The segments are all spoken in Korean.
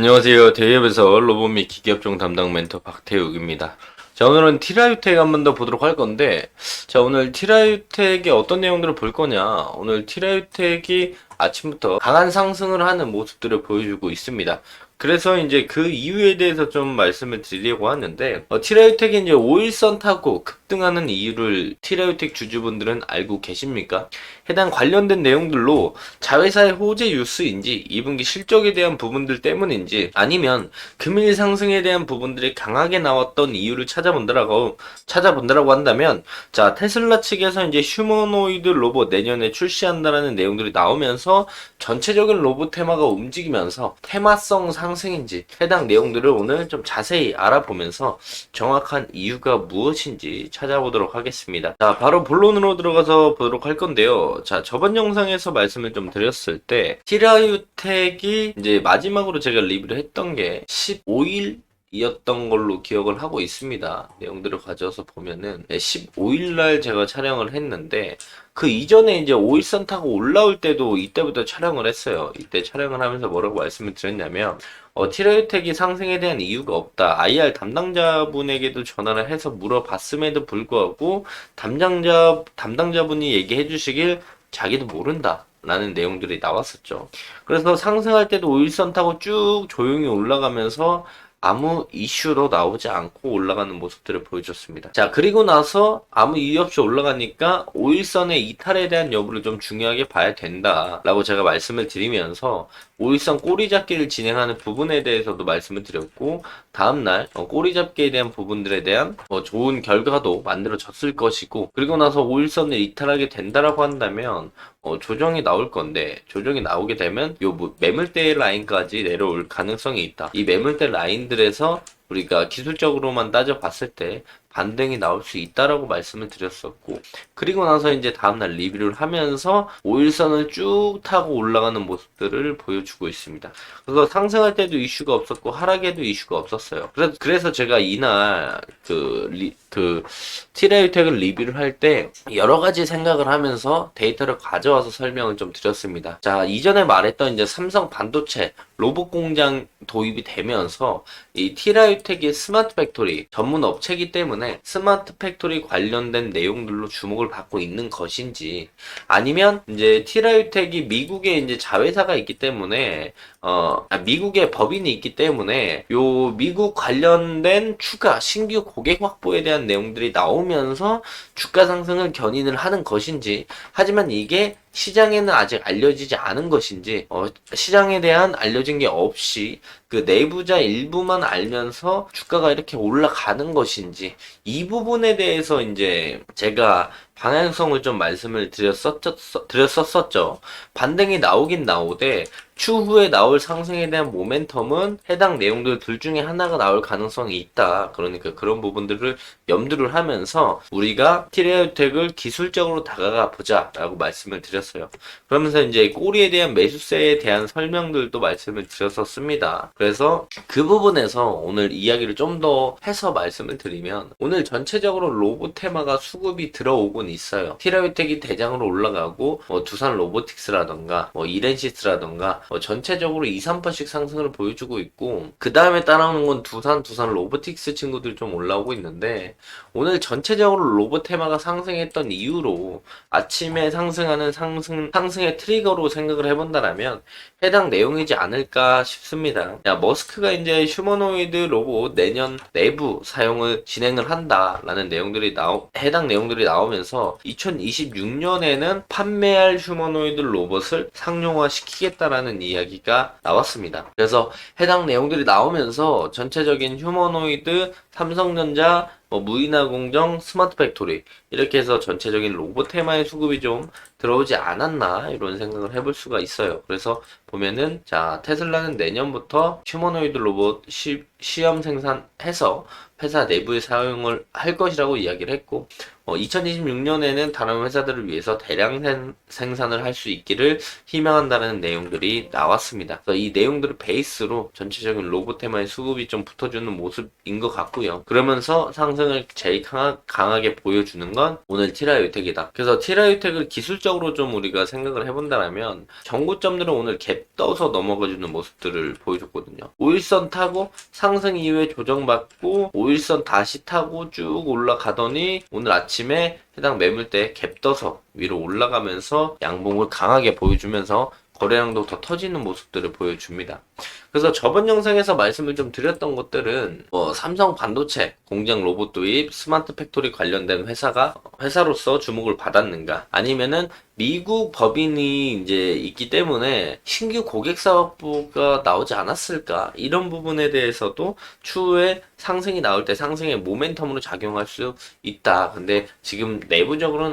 안녕하세요. 대기업에서 로봇 및 기계업종 담당 멘토 박태욱입니다. 자, 오늘은 티라유텍 한 번 더 보도록 할 건데, 자, 오늘 티라유텍의 어떤 내용들을 볼 거냐. 오늘 티라유텍이 아침부터 강한 상승을 하는 모습들을 보여주고 있습니다. 그래서 이제 그 이유에 대해서 좀 말씀을 드리려고 하는데, 티라유텍이 이제 5일선 타고 급등하는 이유를 티라유텍 주주분들은 알고 계십니까? 해당 관련된 내용들로 자회사의 호재 뉴스인지 2분기 실적에 대한 부분들 때문인지 아니면 금일 상승에 대한 부분들이 강하게 나왔던 이유를 찾아본다라고 한다면, 자, 테슬라 측에서 이제 휴머노이드 로봇 내년에 출시한다라는 내용들이 나오면서 전체적인 로봇 테마가 움직이면서 테마성 상승인지 해당 내용들을 오늘 좀 자세히 알아보면서 정확한 이유가 무엇인지 찾아보도록 하겠습니다. 자, 바로 본론으로 들어가서 보도록 할 건데요. 자, 저번 영상에서 말씀을 좀 드렸을 때 티라유텍이 이제 마지막으로 제가 리뷰를 했던 게 15일 이었던 걸로 기억을 하고 있습니다. 내용들을 가져와서 보면은 15일날 제가 촬영을 했는데, 그 이전에 이제 5일선 타고 올라올 때도 이때부터 촬영을 했어요. 이때 촬영을 하면서 뭐라고 말씀을 드렸냐면, 티라유텍이 상승에 대한 이유가 없다. IR 담당자분에게도 전화를 해서 물어봤음에도 불구하고 담당자분이 얘기해 주시길 자기도 모른다 라는 내용들이 나왔었죠. 그래서 상승할 때도 5일선 타고 쭉 조용히 올라가면서 아무 이슈로 나오지 않고 올라가는 모습들을 보여줬습니다. 자, 그리고 나서 아무 이유 없이 올라가니까 5일선의 이탈에 대한 여부를 좀 중요하게 봐야 된다라고 제가 말씀을 드리면서 5일선 꼬리 잡기를 진행하는 부분에 대해서도 말씀을 드렸고, 다음날 꼬리 잡기에 대한 부분들에 대한 좋은 결과도 만들어졌을 것이고, 그리고 나서 5일선을 이탈하게 된다라고 한다면 조정이 나올 건데, 조정이 나오게 되면 요 매물대 라인까지 내려올 가능성이 있다. 이 매물대 라인들에서 우리가 기술적으로만 따져봤을 때 반등이 나올 수 있다라고 말씀을 드렸었고, 그리고 나서 이제 다음날 리뷰를 하면서 5일선을 쭉 타고 올라가는 모습들을 보여주고 있습니다. 그래서 상승할 때도 이슈가 없었고 하락에도 이슈가 없었어요. 그래서 제가 이날 티라유텍을 리뷰를 할 때 여러 가지 생각을 하면서 데이터를 가져와서 설명을 좀 드렸습니다. 자, 이전에 말했던 이제 삼성 반도체 로봇 공장 도입이 되면서 이 티라유텍이 스마트 팩토리 전문 업체이기 때문에 스마트 팩토리 관련된 내용들로 주목을 받고 있는 것인지, 아니면 이제 티라유텍이 미국에 이제 자회사가 있기 때문에 미국의 법인이 있기 때문에 요 미국 관련된 추가 신규 고객 확보에 대한 내용들이 나오면서 주가 상승을 견인을 하는 것인지, 하지만 이게 시장에는 아직 알려지지 않은 것인지, 시장에 대한 알려진 게 없이 그 내부자 일부만 알면서 주가가 이렇게 올라가는 것인지, 이 부분에 대해서 이제 제가 방향성을 좀 말씀을 드렸었죠. 반등이 나오긴 나오되 추후에 나올 상승에 대한 모멘텀은 해당 내용들 둘 중에 하나가 나올 가능성이 있다. 그러니까 그런 부분들을 염두를 하면서 우리가 티라유텍을 기술적으로 다가가 보자 라고 말씀을 드렸어요. 그러면서 이제 꼬리에 대한 매수세에 대한 설명들도 말씀을 드렸었습니다. 그래서 그 부분에서 오늘 이야기를 좀 더 해서 말씀을 드리면, 오늘 전체적으로 로봇 테마가 수급이 들어오곤 있어요. 티라유텍이 대장으로 올라가고 두산 로보틱스라던가 이렌시스라던가 전체적으로 2, 3%씩 상승을 보여주고 있고, 그 다음에 따라오는 건 두산 로보틱스 친구들 좀 올라오고 있는데, 오늘 전체적으로 로봇 테마가 상승했던 이유로 아침에 상승하는 상승의 트리거로 생각을 해본다라면 해당 내용이지 않을까 싶습니다. 야, 머스크가 이제 휴머노이드 로봇 내년 내부 사용을 진행을 한다라는 해당 내용들이 나오면서 2026년에는 판매할 휴머노이드 로봇을 상용화시키겠다라는 이야기가 나왔습니다. 그래서 해당 내용들이 나오면서 전체적인 휴머노이드, 삼성전자, 무인화공정, 스마트 팩토리 이렇게 해서 전체적인 로봇 테마의 수급이 좀 들어오지 않았나 이런 생각을 해볼 수가 있어요. 그래서 보면은, 자, 테슬라는 내년부터 휴머노이드 로봇 시험 생산해서 회사 내부에 사용을 할 것이라고 이야기를 했고, 2026년에는 다른 회사들을 위해서 대량 생산을 할 수 있기를 희망한다는 내용들이 나왔습니다. 그래서 이 내용들을 베이스로 전체적인 로봇 테마의 수급이 좀 붙어주는 모습인 것 같고요. 그러면서 상승을 제일 강하게 보여주는 건 오늘 티라유텍이다. 그래서 티라유텍을 기술적으로 좀 우리가 생각을 해본다면 정고점들은 오늘 갭 떠서 넘어가주는 모습들을 보여줬거든요. 5일선 타고 상승 이후에 조정받고 5일선 다시 타고 쭉 올라가더니 오늘 아침에 해당 매물대 갭 떠서 위로 올라가면서 양봉을 강하게 보여주면서 거래량도 더 터지는 모습들을 보여줍니다. 그래서 저번 영상에서 말씀을 좀 드렸던 것들은 삼성 반도체, 공장 로봇 도입, 스마트 팩토리 관련된 회사로서 주목을 받았는가, 아니면은 미국 법인이 이제 있기 때문에 신규 고객 사업부가 나오지 않았을까, 이런 부분에 대해서도 추후에 상승이 나올 때 상승의 모멘텀으로 작용할 수 있다. 근데 지금 내부적으로만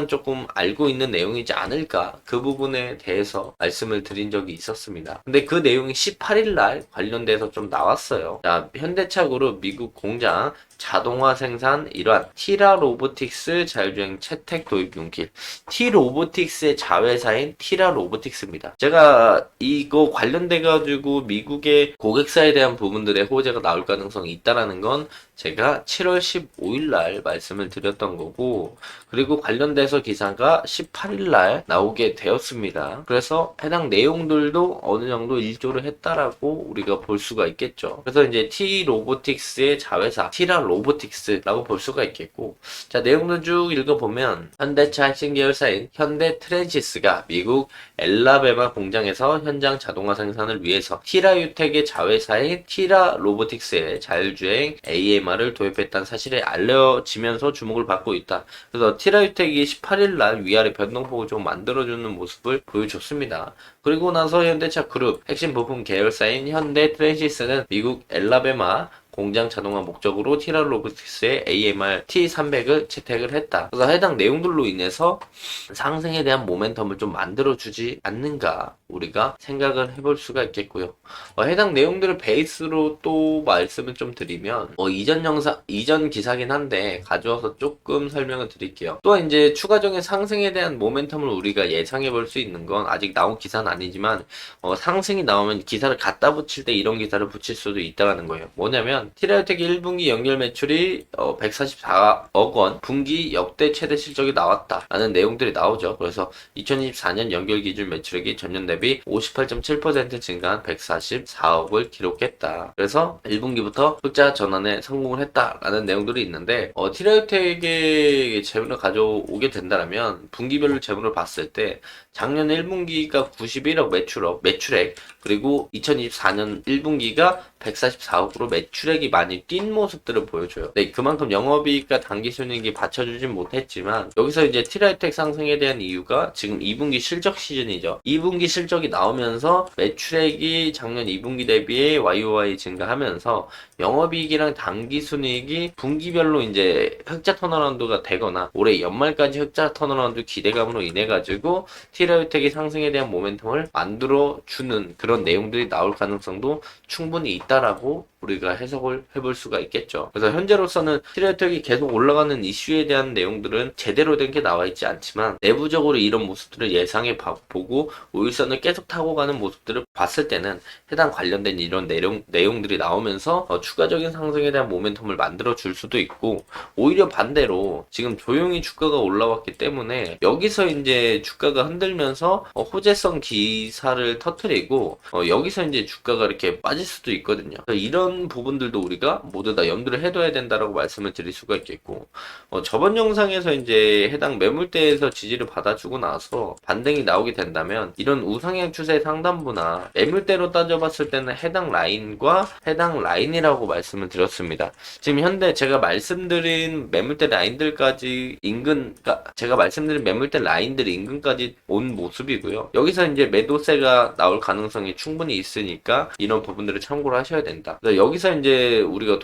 조금 알고 있는 내용이지 않을까, 그 부분에 대해서 말씀을 드린 적이 있었습니다. 근데 그 내용이 18일날 관련돼서 좀 나왔어요. 자, 현대차 그룹 미국 공장 자동화 생산 일환 티라 로보틱스 자율주행 채택 도입 용길. T 로보틱스의 자회사인 티라 로보틱스입니다. 제가 이거 관련돼 가지고 미국의 고객사에 대한 부분들의 호재가 나올 가능성이 있다라는 건 제가 7월 15일 날 말씀을 드렸던 거고, 그리고 관련돼서 기사가 18일 날 나오게 되었습니다. 그래서 해당 내용들도 어느 정도 일조를 했다라고 우리가 볼 수가 있겠죠. 그래서 이제 T 로보틱스의 자회사 티라 로보틱스라고 볼 수가 있겠고, 자, 내용들 쭉 읽어보면 현대차 핵심 계열사인 현대 트랜시스가 미국 엘라베마 공장에서 현장 자동화 생산을 위해서 티라유텍의 자회사인 티라 로보틱스의 자율주행 AMR을 도입했다는 사실이 알려지면서 주목을 받고 있다. 그래서 티라유텍이 18일날 위아래 변동폭을 좀 만들어주는 모습을 보여줬습니다. 그리고 나서 현대차 그룹 핵심 부품 계열사인 현대 트랜시스는 미국 엘라베마 공장 자동화 목적으로 티라 로보틱스의 AMR T300을 채택을 했다. 그래서 해당 내용들로 인해서 상승에 대한 모멘텀을 좀 만들어주지 않는가, 우리가 생각을 해볼 수가 있겠고요. 해당 내용들을 베이스로 또 말씀을 좀 드리면, 이전 기사긴 한데 가져와서 조금 설명을 드릴게요. 또 이제 추가적인 상승에 대한 모멘텀을 우리가 예상해 볼 수 있는 건 아직 나온 기사는 아니지만, 상승이 나오면 기사를 갖다 붙일 때 이런 기사를 붙일 수도 있다는 거예요. 뭐냐면 티라유텍 1분기 연결 매출이 144억 원, 분기 역대 최대 실적이 나왔다 라는 내용들이 나오죠. 그래서 2024년 연결 기준 매출액이 전년 대비 58.7% 증가한 144억을 기록했다. 그래서 1분기부터 흑자 전환에 성공을 했다라는 내용들이 있는데, 티라유텍의 재물을 가져오게 된다면 분기별로 재물을 봤을 때 작년 1분기가 91억 매출액, 그리고 2024년 1분기가 144억으로 매출액이 많이 뛴 모습들을 보여줘요. 네, 그만큼 영업이익과 당기순이익이 받쳐주진 못했지만, 여기서 이제 티라유텍 상승에 대한 이유가 지금 2분기 실적 시즌이죠. 2분기 실적이 나오면서 매출액이 작년 2분기 대비에 YOY 증가하면서 영업이익이랑 당기순이익이 분기별로 이제 흑자 턴어라운드가 되거나 올해 연말까지 흑자 턴어라운드 기대감으로 인해 가지고 티라유텍의 상승에 대한 모멘텀을 만들어주는 그런 내용들이 나올 가능성도 충분히 있다라고 우리가 해석을 해볼 수가 있겠죠. 그래서 현재로서는 티라유텍이 계속 올라가는 이슈에 대한 내용들은 제대로 된 게 나와 있지 않지만, 내부적으로 이런 모습들을 예상해 보고 우일선을 계속 타고 가는 모습들을 봤을 때는 해당 관련된 이런 내용들이 나오면서 추가적인 상승에 대한 모멘텀을 만들어 줄 수도 있고, 오히려 반대로 지금 조용히 주가가 올라왔기 때문에 여기서 이제 주가가 흔들면서 호재성 기사를 터뜨리고 여기서 이제 주가가 이렇게 빠질 수도 있거든요. 이런 부분들도 우리가 모두 다 염두를 해둬야 된다라고 말씀을 드릴 수가 있겠고, 저번 영상에서 이제 해당 매물대에서 지지를 받아주고 나서 반등이 나오게 된다면 이런 우상향 추세 상단부나 매물대로 따져봤을 때는 해당 라인이라고 말씀을 드렸습니다. 지금 현재 제가 말씀드린 매물대 라인들까지 인근까지 온 모습이고요. 여기서 이제 매도세가 나올 가능성이 충분히 있으니까 이런 부분들을 참고를 하셔야 된다. 여기서 이제 우리가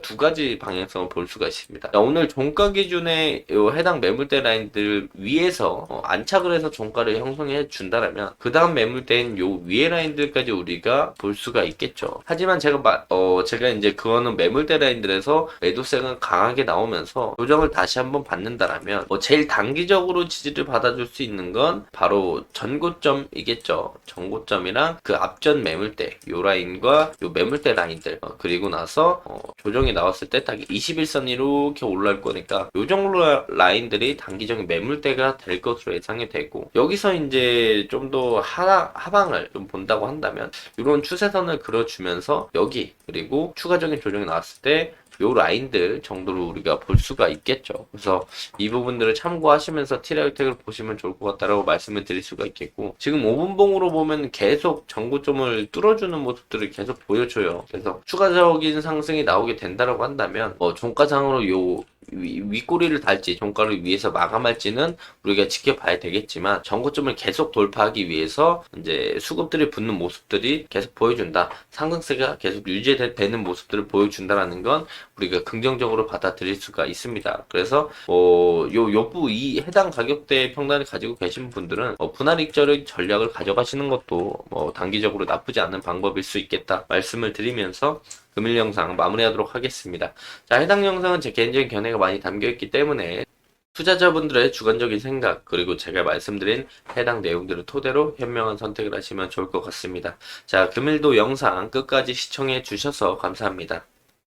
두 가지 방향성을 볼 수가 있습니다. 오늘 종가 기준에 해당 매물대 라인들 위에서 안착을 해서 종가를 형성해 준다라면 그 다음 매물대인 요 위에 라인들까지 우리가 볼 수가 있겠죠. 하지만 제가 이제 그거는 매물대 라인들에서 매도세가 강하게 나오면서 조정을 다시 한번 받는다라면 제일 단기적으로 지지를 받아줄 수 있는 건 바로 전고점이겠죠. 전고점이랑 그 앞전 매물대 요 라인과 요 매물대 라인들 그리고 나서 조정이 나왔을 때 딱 21선 이렇게 올라올 거니까 요 정도 라인들이 단기적인 매물대가 될 것으로 예상이 되고 여기서 이제 좀 더 하방을 좀 본다고 한다면 이런 추세선을 그려주면서 여기 그리고 추가적인 조정이 나왔을 때 요 라인들 정도로 우리가 볼 수가 있겠죠. 그래서 이 부분들을 참고하시면서 T라이텍을 보시면 좋을 것 같다라고 말씀을 드릴 수가 있겠고 지금 5분봉으로 보면 계속 전고점을 뚫어주는 모습들을 계속 보여줘요. 그래서 추가적인 상승이 나오게 된다라고 한다면 종가상으로 요 윗꼬리를 달지 종가를 위에서 마감할지는 우리가 지켜봐야 되겠지만 전고점을 계속 돌파하기 위해서 이제 수급들이 붙는 모습들이 계속 보여준다. 상승세가 계속 유지되는 모습들을 보여준다라는 건 우리가 긍정적으로 받아들일 수가 있습니다. 그래서 이 해당 가격대 평단을 가지고 계신 분들은 분할익절의 전략을 가져가시는 것도 단기적으로 나쁘지 않은 방법일 수 있겠다 말씀을 드리면서 금일 영상 마무리하도록 하겠습니다. 자, 해당 영상은 제 개인적인 견해가 많이 담겨있기 때문에 투자자분들의 주관적인 생각 그리고 제가 말씀드린 해당 내용들을 토대로 현명한 선택을 하시면 좋을 것 같습니다. 자, 금일도 영상 끝까지 시청해 주셔서 감사합니다.